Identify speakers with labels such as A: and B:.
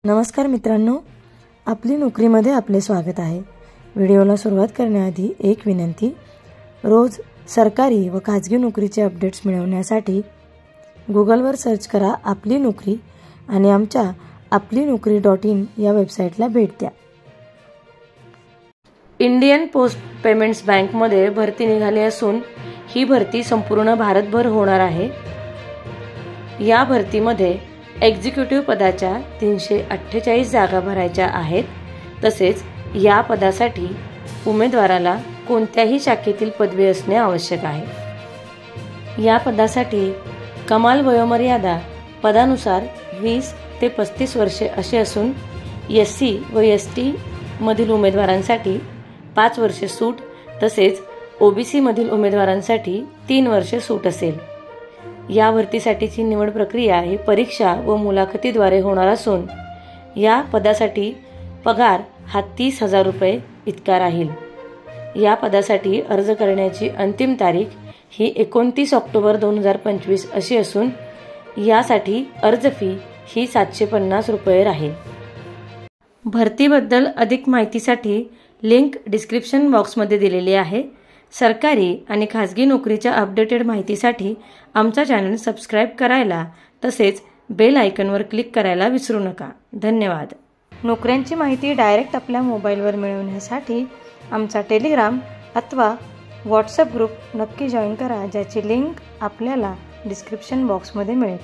A: नमस्कार मित्रांनो, आपली नोकरीमध्ये आपले स्वागत आहे। व्हिडिओला सुरुवात करण्याआधी एक विनंती, रोज सरकारी व खाजगी नोकरीचे अपडेट्स मिळवण्यासाठी गुगलवर सर्च करा आपली नोकरी आणि आमच्या आपलीनोकरी.in या वेबसाईटला भेट द्या। इंडियन पोस्ट पेमेंट्स बँकमध्ये भरती निघाली असून ही भरती संपूर्ण भारतभर होणार आहे। या भरतीमध्ये एक्झिक्युटिव्ह पदाच्या 348 जागा भरायच्या आहेत। तसेच या पदासाठी उमेदवाराला कोणत्याही शाखेतील पदवी असणे आवश्यक आहे। या पदासाठी कमाल वयोमर्यादा पदानुसार 20 ते 35 वर्षे अशी असून SC व ST मधील उमेदवारांसाठी 5 वर्षे सूट, तसेच OBC मधील उमेदवारांसाठी 3 वर्षे सूट असेल। या भरतीसाठीची निवड प्रक्रिया ही परीक्षा व मुलाखतीद्वारे होणार असून या पदासाठी पगार हा 30,000 रुपये इतका राहील। या पदासाठी अर्ज करण्याची अंतिम तारीख ही 29 ऑक्टोबर 2025 अशी असून यासाठी अर्ज फी ही 750 रुपये राहील। भरतीबद्दल अधिक माहितीसाठी लिंक डिस्क्रिप्शन बॉक्समध्ये दिलेली आहे। सरकारी आणि खाजगी नोकरीच्या अपडेटेड माहितीसाठी आमचा चॅनल सबस्क्राइब करायला तसेच बेल आयकॉनवर क्लिक करायला विसरू नका। धन्यवाद। नोकऱ्यांची माहिती डायरेक्ट आपल्या मोबाईलवर मिळवण्यासाठी आमचा टेलिग्राम अथवा व्हॉट्सॲप ग्रुप नक्की जॉईन करा, ज्याची लिंक आपल्याला डिस्क्रिप्शन बॉक्समध्ये मिळेल।